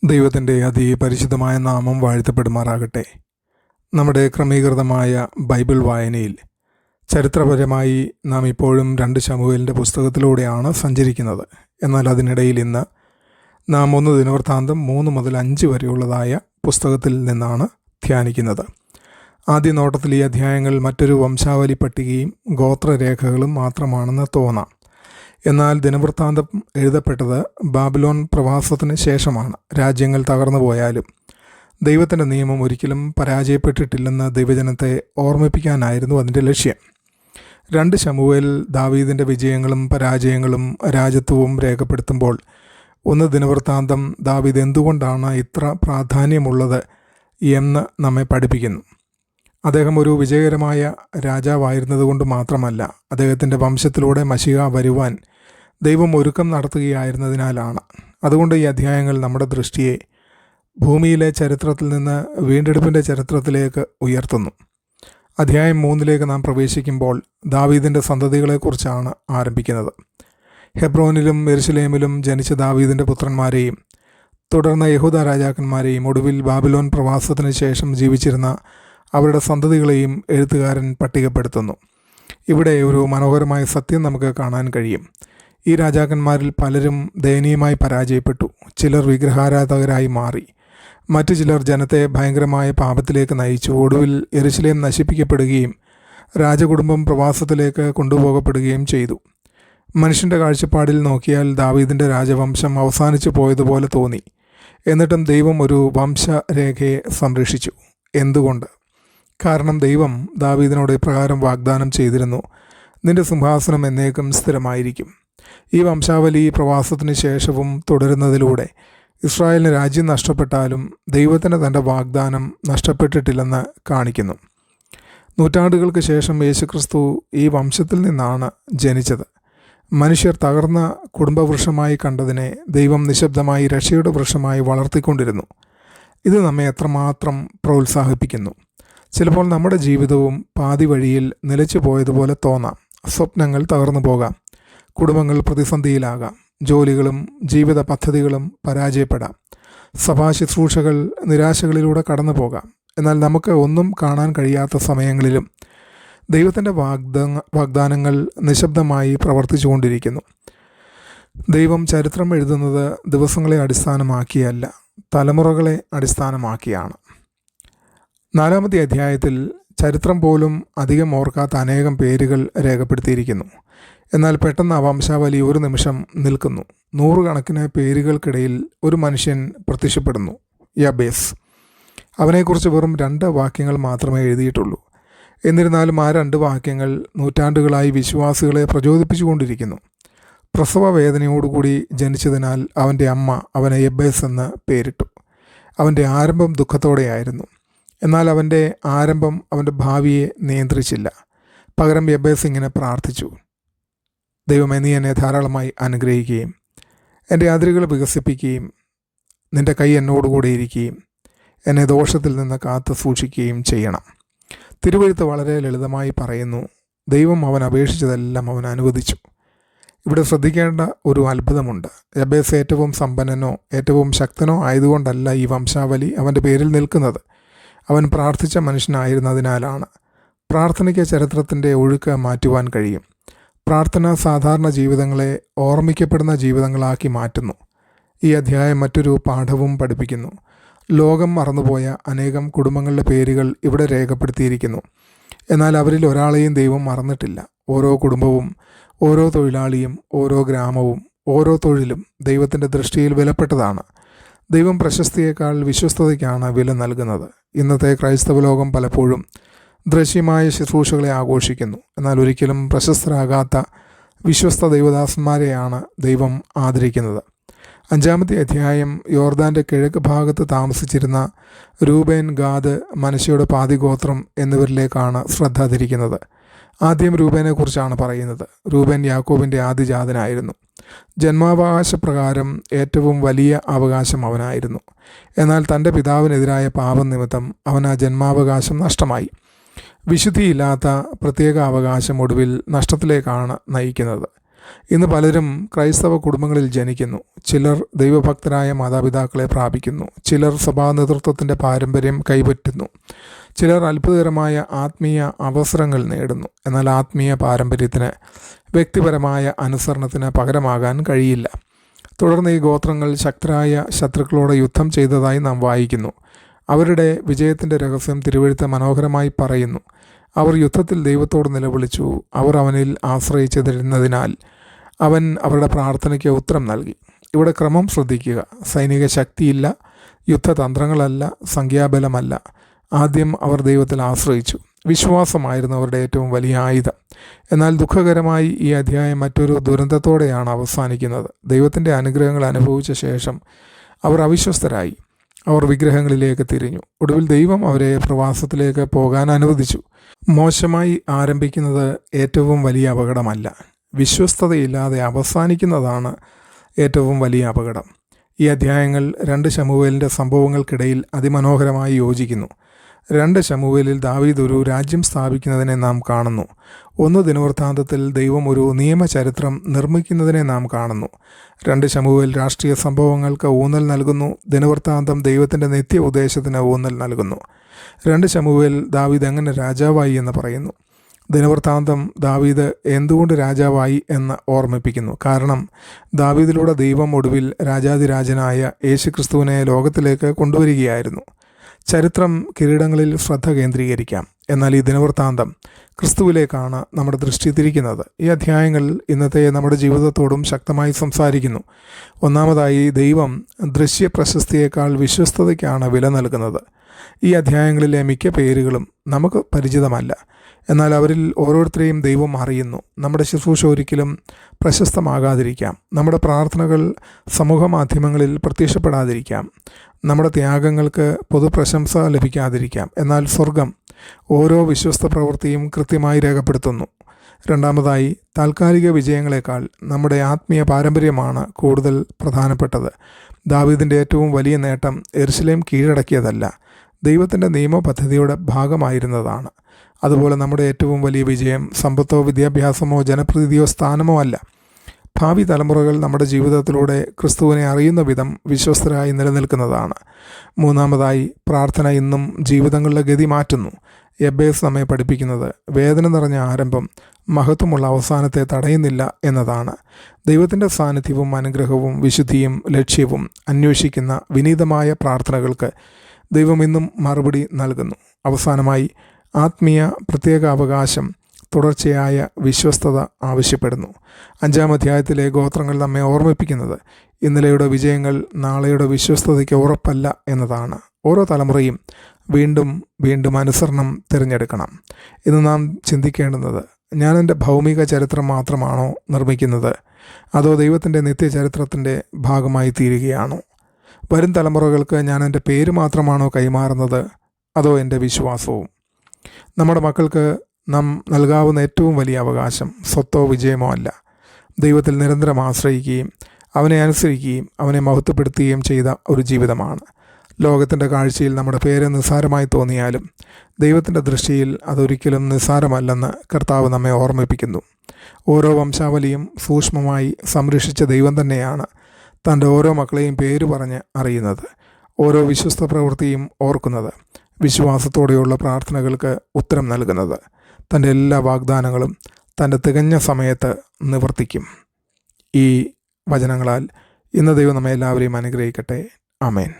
ദൈവത്തിൻ്റെ അതിപരിശുദ്ധമായ നാമം വാഴ്ത്തപ്പെടുമാറാകട്ടെ. നമ്മുടെ ക്രമീകൃതമായ ബൈബിൾ വായനയിൽ ചരിത്രപരമായി നാം ഇപ്പോഴും 2 ശമൂവേലിൻ്റെ പുസ്തകത്തിലൂടെയാണ് സഞ്ചരിക്കുന്നത്. എന്നാൽ അതിനിടയിൽ ഇന്ന് നാം 1 ദിനവൃത്താന്തം 3 മുതൽ 5 വരെയുള്ളതായ പുസ്തകത്തിൽ നിന്നാണ് ധ്യാനിക്കുന്നത്. ആദ്യ നോട്ടത്തിൽ ഈ അധ്യായങ്ങൾ മറ്റൊരു വംശാവലി പട്ടികയും ഗോത്രരേഖകളും മാത്രമാണെന്ന് തോന്നാം. എന്നാൽ ദിനവൃത്താന്തം എഴുതപ്പെട്ടത് ബാബിലോൺ പ്രവാസത്തിന് ശേഷമാണ്. രാജ്യങ്ങൾ തകർന്നു പോയാലും ദൈവത്തിൻ്റെ നിയമം ഒരിക്കലും പരാജയപ്പെട്ടിട്ടില്ലെന്ന് ദൈവജനത്തെ ഓർമ്മിപ്പിക്കാനായിരുന്നു അതിൻ്റെ ലക്ഷ്യം. 2 ശമൂവേൽ ദാവീദിൻ്റെ വിജയങ്ങളും പരാജയങ്ങളും രാജത്വവും രേഖപ്പെടുത്തുമ്പോൾ 1 ദിനവൃത്താന്തം ദാവീദ് എന്തുകൊണ്ടാണ് ഇത്ര പ്രാധാന്യമുള്ളത് എന്ന് നമ്മെ പഠിപ്പിക്കുന്നു. അദ്ദേഹം ഒരു വിജയകരമായ രാജാവായിരുന്നതുകൊണ്ട് മാത്രമല്ല, അദ്ദേഹത്തിൻ്റെ വംശത്തിലൂടെ മശിഹ വരുവാൻ ദൈവം ഒരുക്കം നടത്തുകയായിരുന്നതിനാലാണ്. അതുകൊണ്ട് ഈ അധ്യായങ്ങൾ നമ്മുടെ ദൃഷ്ടിയെ ഭൂമിയിലെ ചരിത്രത്തിൽ നിന്ന് വീണ്ടെടുപ്പിൻ്റെ ചരിത്രത്തിലേക്ക് ഉയർത്തുന്നു. അധ്യായം 3 നാം പ്രവേശിക്കുമ്പോൾ ദാവീദിൻ്റെ സന്തതികളെക്കുറിച്ചാണ് ആരംഭിക്കുന്നത്. ഹെബ്രോനിലും യെരുശലേമിലും ജനിച്ച ദാവീദിൻ്റെ പുത്രന്മാരെയും തുടർന്ന് യഹൂദ രാജാക്കന്മാരെയും ഒടുവിൽ ബാബിലോൺ പ്രവാസത്തിന് ശേഷം ജീവിച്ചിരുന്ന അവരുടെ സന്തതികളെയും എഴുത്തുകാരൻ പട്ടികപ്പെടുത്തുന്നു. ഇവിടെ ഒരു മനോഹരമായ സത്യം നമുക്ക് കാണാൻ കഴിയും. ഈ രാജാക്കന്മാരിൽ പലരും ദയനീയമായി പരാജയപ്പെട്ടു. ചിലർ വിഗ്രഹാരാധകരായി മാറി. മറ്റു ചിലർ ജനത്തെ ഭയങ്കരമായ പാപത്തിലേക്ക് നയിച്ചു. ഒടുവിൽ യെരുശലേം നശിപ്പിക്കപ്പെടുകയും രാജകുടുംബം പ്രവാസത്തിലേക്ക് കൊണ്ടുപോകപ്പെടുകയും ചെയ്തു. മനുഷ്യൻ്റെ കാഴ്ചപ്പാടിൽ നോക്കിയാൽ ദാവീദിൻ്റെ രാജവംശം അവസാനിച്ചു പോയതുപോലെ തോന്നി. എന്നിട്ടും ദൈവം ഒരു വംശരേഖയെ സംരക്ഷിച്ചു. എന്തുകൊണ്ട്? കാരണം ദൈവം ദാവീദിനോട് ഇപ്രകാരം വാഗ്ദാനം ചെയ്തിരുന്നു: നിന്റെ സിംഹാസനം എന്നേക്കും സ്ഥിരമായിരിക്കും. ഈ വംശാവലി പ്രവാസത്തിന് ശേഷവും തുടരുന്നതിലൂടെ ഇസ്രായേലിന് രാജ്യം നഷ്ടപ്പെട്ടാലും ദൈവത്തിന് തൻ്റെ വാഗ്ദാനം നഷ്ടപ്പെട്ടിട്ടില്ലെന്ന് കാണിക്കുന്നു. നൂറ്റാണ്ടുകൾക്ക് ശേഷം യേശുക്രിസ്തു ഈ വംശത്തിൽ നിന്നാണ് ജനിച്ചത്. മനുഷ്യർ തകർന്ന കുടുംബവൃക്ഷമായി കണ്ടതിനെ ദൈവം നിശബ്ദമായി രക്ഷയുടെ വൃക്ഷമായി വളർത്തിക്കൊണ്ടിരുന്നു. ഇത് നമ്മെ എത്രമാത്രം പ്രോത്സാഹിപ്പിക്കുന്നു. ചിലപ്പോൾ നമ്മുടെ ജീവിതവും പാതി വഴിയിൽ നിലച്ചു പോയതുപോലെ തോന്നാം. സ്വപ്നങ്ങൾ തകർന്നു പോകാം, കുടുംബങ്ങൾ പ്രതിസന്ധിയിലാകാം, ജോലികളും ജീവിത പദ്ധതികളും പരാജയപ്പെടാം, സഭാ ശുശ്രൂഷകൾ നിരാശകളിലൂടെ കടന്നു പോകാം. എന്നാൽ നമുക്ക് ഒന്നും കാണാൻ കഴിയാത്ത സമയങ്ങളിലും ദൈവത്തിൻ്റെ വാഗ്ദാനങ്ങൾ നിശബ്ദമായി പ്രവർത്തിച്ചുകൊണ്ടിരിക്കുന്നു. ദൈവം ചരിത്രം എഴുതുന്നത് ദിവസങ്ങളെ അടിസ്ഥാനമാക്കിയല്ല, തലമുറകളെ അടിസ്ഥാനമാക്കിയാണ്. 4-ാമത്തെ അധ്യായത്തിൽ ചരിത്രം പോലും അധികം ഓർക്കാത്ത അനേകം പേരുകൾ രേഖപ്പെടുത്തിയിരിക്കുന്നു. എന്നാൽ പെട്ടെന്ന് ആ വംശാവലി ഒരു നിമിഷം നിൽക്കുന്നു. 100 കണക്കിന് പേരുകൾക്കിടയിൽ ഒരു മനുഷ്യൻ പ്രത്യക്ഷപ്പെടുന്നു: യബേസ്. അവനെക്കുറിച്ച് വെറും 2 വാക്യങ്ങൾ മാത്രമേ എഴുതിയിട്ടുള്ളൂ. എന്നിരുന്നാലും ആ 2 വാക്യങ്ങൾ നൂറ്റാണ്ടുകളായി വിശ്വാസികളെ പ്രചോദിപ്പിച്ചുകൊണ്ടിരിക്കുന്നു. പ്രസവ വേദനയോടുകൂടി ജനിച്ചതിനാൽ അവൻ്റെ അമ്മ അവനെ യബേസ് എന്ന് പേരിട്ടു. അവൻ്റെ ആരംഭം ദുഃഖത്തോടെയായിരുന്നു. എന്നാൽ അവൻ്റെ ആരംഭം അവൻ്റെ ഭാവിയെ നിയന്ത്രിച്ചില്ല. പകരം യബേസ് ഇങ്ങനെ പ്രാർത്ഥിച്ചു: ദൈവമേ, നീ എന്നെ ധാരാളമായി അനുഗ്രഹിക്കുകയും എൻ്റെ അതിരുകൾ വികസിപ്പിക്കുകയും നിൻ്റെ കൈ എന്നോടുകൂടെ ഇരിക്കുകയും എന്നെ ദോഷത്തിൽ നിന്ന് കാത്തു സൂക്ഷിക്കുകയും ചെയ്യണം. തിരുവെഴുത്ത് വളരെ ലളിതമായി പറയുന്നു: ദൈവം അവൻ അപേക്ഷിച്ചതെല്ലാം അവൻ അനുവദിച്ചു. ഇവിടെ ശ്രദ്ധിക്കേണ്ട ഒരു അത്ഭുതമുണ്ട്. യബേസ് ഏറ്റവും സമ്പന്നനോ ഏറ്റവും ശക്തനോ ആയതുകൊണ്ടല്ല ഈ വംശാവലി അവൻ്റെ പേരിൽ നിൽക്കുന്നത്. അവൻ പ്രാർത്ഥിച്ച മനുഷ്യനായിരുന്നതിനാലാണ്. പ്രാർത്ഥനയ്ക്ക് ചരിത്രത്തിൻ്റെ ഒഴുക്ക് മാറ്റുവാൻ കഴിയും. പ്രാർത്ഥന സാധാരണ ജീവിതങ്ങളെ ഓർമ്മിക്കപ്പെടുന്ന ജീവിതങ്ങളാക്കി മാറ്റുന്നു. ഈ അധ്യായം മറ്റൊരു പാഠവും പഠിപ്പിക്കുന്നു. ലോകം മറന്നുപോയ അനേകം കുടുംബങ്ങളുടെ പേരുകൾ ഇവിടെ രേഖപ്പെടുത്തിയിരിക്കുന്നു. എന്നാൽ അവരിൽ ഒരാളെയും ദൈവം മറന്നിട്ടില്ല. ഓരോ കുടുംബവും, ഓരോ തൊഴിലാളിയും, ഓരോ ഗ്രാമവും, ഓരോ തൊഴിലും ദൈവത്തിൻ്റെ ദൃഷ്ടിയിൽ വിലപ്പെട്ടതാണ്. ദൈവം പ്രശസ്തിയേക്കാൾ വിശ്വസ്തതയ്ക്കാണ് വില നൽകുന്നത്. ഇന്നത്തെ ക്രൈസ്തവ ലോകം പലപ്പോഴും ദൃശ്യമായ ശുശ്രൂഷകളെ ആഘോഷിക്കുന്നു. എന്നാൽ ഒരിക്കലും പ്രശസ്തരാകാത്ത വിശ്വസ്ത ദൈവദാസന്മാരെയാണ് ദൈവം ആദരിക്കുന്നത്. 5-ാമത്തെ അധ്യായം യോർദാൻ്റെ കിഴക്ക് ഭാഗത്ത് താമസിച്ചിരുന്ന രൂബേൻ, ഗാദ്, മനശ്ശെയുടെ പാതിഗോത്രം എന്നിവരിലേക്കാണ് ശ്രദ്ധ തിരിക്കുന്നത്. ആദ്യം രൂബേനെക്കുറിച്ചാണ് പറയുന്നത്. രൂബേൻ യാക്കോബിൻ്റെ ആദിജാതനായിരുന്നു. ജന്മാവകാശപ്രകാരം ഏറ്റവും വലിയ അവകാശം അവനായിരുന്നു. എന്നാൽ തൻ്റെ പിതാവിനെതിരായ പാപം നിമിത്തം അവൻ ആ ജന്മാവകാശം നഷ്ടമായി. വിശുദ്ധിയില്ലാത്ത പ്രത്യേക അവകാശം ഒടുവിൽ നഷ്ടത്തിലേക്കാണ് നയിക്കുന്നത്. ഇന്ന് പലരും ക്രൈസ്തവ കുടുംബങ്ങളിൽ ജനിക്കുന്നു. ചിലർ ദൈവഭക്തരായ മാതാപിതാക്കളെ പ്രാപിക്കുന്നു. ചിലർ സഭാ നേതൃത്വത്തിൻ്റെ പാരമ്പര്യം കൈപ്പറ്റുന്നു. ചിലർ അത്ഭുതകരമായ ആത്മീയ അവസരങ്ങൾ നേടുന്നു. എന്നാൽ ആത്മീയ പാരമ്പര്യത്തിന് വ്യക്തിപരമായ അനുസരണത്തിന് പകരമാകാൻ കഴിയില്ല. തുടർന്ന് ഈ ഗോത്രങ്ങൾ ശക്തരായ ശത്രുക്കളോട് യുദ്ധം ചെയ്തതായി നാം വായിക്കുന്നു. അവരുടെ വിജയത്തിൻ്റെ രഹസ്യം തിരുവെഴുത്ത് മനോഹരമായി പറയുന്നു. അവർ യുദ്ധത്തിൽ ദൈവത്തോട് നിലവിളിച്ചു. അവർ അവനിൽ ആശ്രയിച്ചിരുന്നതിനാൽ അവൻ അവരുടെ പ്രാർത്ഥനയ്ക്ക് ഉത്തരം നൽകി. ഇവിടെ ക്രമം ശ്രദ്ധിക്കുക. സൈനിക ശക്തിയില്ല, യുദ്ധതന്ത്രങ്ങളല്ല, സംഖ്യാബലമല്ല. ആദ്യം അവർ ദൈവത്തിൽ ആശ്രയിച്ചു. വിശ്വാസമായിരുന്നു അവരുടെ ഏറ്റവും വലിയ ആയുധം. എന്നാൽ ദുഃഖകരമായി ഈ അധ്യായം മറ്റൊരു ദുരന്തത്തോടെയാണ് അവസാനിക്കുന്നത്. ദൈവത്തിൻ്റെ അനുഗ്രഹങ്ങൾ അനുഭവിച്ച ശേഷം അവർ അവിശ്വസ്തരായി. അവർ വിഗ്രഹങ്ങളിലേക്ക് തിരിഞ്ഞു. ഒടുവിൽ ദൈവം അവരെ പ്രവാസത്തിലേക്ക് പോകാൻ അനുവദിച്ചു. മോശമായി ആരംഭിക്കുന്നത് ഏറ്റവും വലിയ അപകടമല്ല, വിശ്വസ്തതയില്ലാതെ അവസാനിക്കുന്നതാണ് ഏറ്റവും വലിയ അപകടം. ഈ അധ്യായങ്ങൾ 2 ശമൂവേലിൻ്റെ സംഭവങ്ങൾക്കിടയിൽ അതിമനോഹരമായി യോജിക്കുന്നു. 2 ശമൂവേലിൽ ദാവീദ് ഒരു രാജ്യം സ്ഥാപിക്കുന്നതിനെ നാം കാണുന്നു. 1 ദിനവൃത്താന്തത്തിൽ ദൈവം ഒരു നിയമചരിത്രം നിർമ്മിക്കുന്നതിനെ നാം കാണുന്നു. 2 ശമൂവേൽ രാഷ്ട്രീയ സംഭവങ്ങൾക്ക് ഊന്നൽ നൽകുന്നു. ദിനവൃത്താന്തം ദൈവത്തിൻ്റെ നിത്യ ഉദ്ദേശത്തിന് ഊന്നൽ നൽകുന്നു. 2 ശമൂവേൽ ദാവീദ് എങ്ങനെ രാജാവായി എന്ന് പറയുന്നു. ദിനവൃത്താന്തം ദാവീദ് എന്തുകൊണ്ട് രാജാവായി എന്ന് ഓർമ്മിപ്പിക്കുന്നു. കാരണം ദാവീദിലൂടെ ദൈവം ഒടുവിൽ രാജാതിരാജനായ യേശുക്രിസ്തുവിനെ ലോകത്തിലേക്ക് കൊണ്ടുവരികയായിരുന്നു. ചരിത്രം കിരീടങ്ങളിൽ ശ്രദ്ധ കേന്ദ്രീകരിക്കാം. എന്നാൽ ഈ ദിനവൃത്താന്തം ക്രിസ്തുവിലേക്കാണ് നമ്മുടെ ദൃഷ്ടി തിരിക്കുന്നത്. ഈ അധ്യായങ്ങൾ ഇന്നത്തെ നമ്മുടെ ജീവിതത്തോടും ശക്തമായി സംസാരിക്കുന്നു. ഒന്നാമതായി, ദൈവം ദൃശ്യ പ്രശസ്തിയേക്കാൾ വിശ്വസ്തതയ്ക്കാണ് വില നൽകുന്നത്. ഈ അധ്യായങ്ങളിലെ മിക്ക പേരുകളും നമുക്ക് പരിചിതമല്ല. എന്നാൽ അവരിൽ ഓരോരുത്തരെയും ദൈവം അറിയുന്നു. നമ്മുടെ ശുശ്രൂഷ ഒരിക്കലും പ്രശസ്തമാകാതിരിക്കാം. നമ്മുടെ പ്രാർത്ഥനകൾ സമൂഹ മാധ്യമങ്ങളിൽ പ്രത്യക്ഷപ്പെടാതിരിക്കാം. നമ്മുടെ ത്യാഗങ്ങൾക്ക് പൊതുപ്രശംസ ലഭിക്കാതിരിക്കാം. എന്നാൽ സ്വർഗം ഓരോ വിശ്വസ്ത പ്രവൃത്തിയും കൃത്യമായി രേഖപ്പെടുത്തുന്നു. രണ്ടാമതായി, താൽക്കാലിക വിജയങ്ങളെക്കാൾ നമ്മുടെ ആത്മീയ പാരമ്പര്യമാണ് കൂടുതൽ പ്രധാനപ്പെട്ടത്. ദാവീദിൻ്റെ ഏറ്റവും വലിയ നേട്ടം യെരുശലേം കീഴടക്കിയതല്ല, ദൈവത്തിൻ്റെ നിയമപദ്ധതിയുടെ ഭാഗമായിരുന്നതാണ്. അതുപോലെ നമ്മുടെ ഏറ്റവും വലിയ വിജയം സമ്പത്തോ വിദ്യാഭ്യാസമോ ജനപ്രീതിയോ സ്ഥാനമോ അല്ല. ഭാവി തലമുറകൾ നമ്മുടെ ജീവിതത്തിലൂടെ ക്രിസ്തുവിനെ അറിയുന്ന വിധം വിശ്വസ്തരായി നിലനിൽക്കുന്നതാണ്. മൂന്നാമതായി, പ്രാർത്ഥന ഇന്നും ജീവിതങ്ങളുടെ ഗതി മാറ്റുന്നു. എബ്ബേസ് നമ്മെ പഠിപ്പിക്കുന്നത് വേദന നിറഞ്ഞ ആരംഭം മഹത്വമുള്ള അവസാനത്തെ തടയുന്നില്ല എന്നതാണ്. ദൈവത്തിൻ്റെ സാന്നിധ്യവും അനുഗ്രഹവും വിശുദ്ധിയും ലക്ഷ്യവും അന്വേഷിക്കുന്ന വിനീതമായ പ്രാർത്ഥനകൾക്ക് ദൈവം ഇന്നും മറുപടി നൽകുന്നു. അവസാനമായി, ആത്മീയ പ്രത്യേക അവകാശം തുടർച്ചയായ വിശ്വസ്തത ആവശ്യപ്പെടുന്നു. 5-ാം അധ്യായത്തിലെ ഗോത്രങ്ങൾ നമ്മെ ഓർമ്മിപ്പിക്കുന്നത് ഇന്നലെയുടെ വിജയങ്ങൾ നാളെയുടെ വിശ്വസ്തതയ്ക്ക് ഉറപ്പല്ല എന്നതാണ്. ഓരോ തലമുറയും വീണ്ടും വീണ്ടും അനുസരണം തിരഞ്ഞെടുക്കണം. ഇന്ന് നാം ചിന്തിക്കേണ്ടുന്നത്, ഞാൻ എൻ്റെ ഭൗമിക ചരിത്രം മാത്രമാണോ നിർമ്മിക്കുന്നത്, അതോ ദൈവത്തിൻ്റെ നിത്യചരിത്രത്തിൻ്റെ ഭാഗമായി തീരുകയാണോ? വരും തലമുറകൾക്ക് ഞാൻ എൻ്റെ പേര് മാത്രമാണോ കൈമാറുന്നത്, അതോ എൻ്റെ വിശ്വാസവും? നമ്മുടെ മക്കൾക്ക് നാം നൽകാവുന്ന ഏറ്റവും വലിയ അവകാശം സ്വത്തോ വിജയമോ അല്ല, ദൈവത്തിൽ നിരന്തരം ആശ്രയിക്കുകയും അവനെ അനുസരിക്കുകയും അവനെ മഹത്വപ്പെടുത്തുകയും ചെയ്ത ഒരു ജീവിതമാണ്. ലോകത്തിൻ്റെ കാഴ്ചയിൽ നമ്മുടെ പേര് നിസ്സാരമായി തോന്നിയാലും ദൈവത്തിൻ്റെ ദൃഷ്ടിയിൽ അതൊരിക്കലും നിസ്സാരമല്ലെന്ന് കർത്താവ് നമ്മെ ഓർമ്മിപ്പിക്കുന്നു. ഓരോ വംശാവലിയും സൂക്ഷ്മമായി സംരക്ഷിച്ച ദൈവം തന്നെയാണ് തൻ്റെ ഓരോ മക്കളെയും പേര് പറഞ്ഞ് അറിയുന്നത്, ഓരോ വിശ്വസ്ത പ്രവൃത്തിയും ഓർക്കുന്നത്, വിശ്വാസത്തോടെയുള്ള പ്രാർത്ഥനകൾക്ക് ഉത്തരം നൽകുന്നത്. തൻ്റെ എല്ലാ വാഗ്ദാനങ്ങളും തൻ്റെ തികഞ്ഞ സമയത്ത് നിവർത്തിക്കും. ഈ വചനങ്ങളാൽ ഇന്ന് ദൈവം നമ്മെ എല്ലാവരെയും അനുഗ്രഹിക്കട്ടെ. ആമേൻ.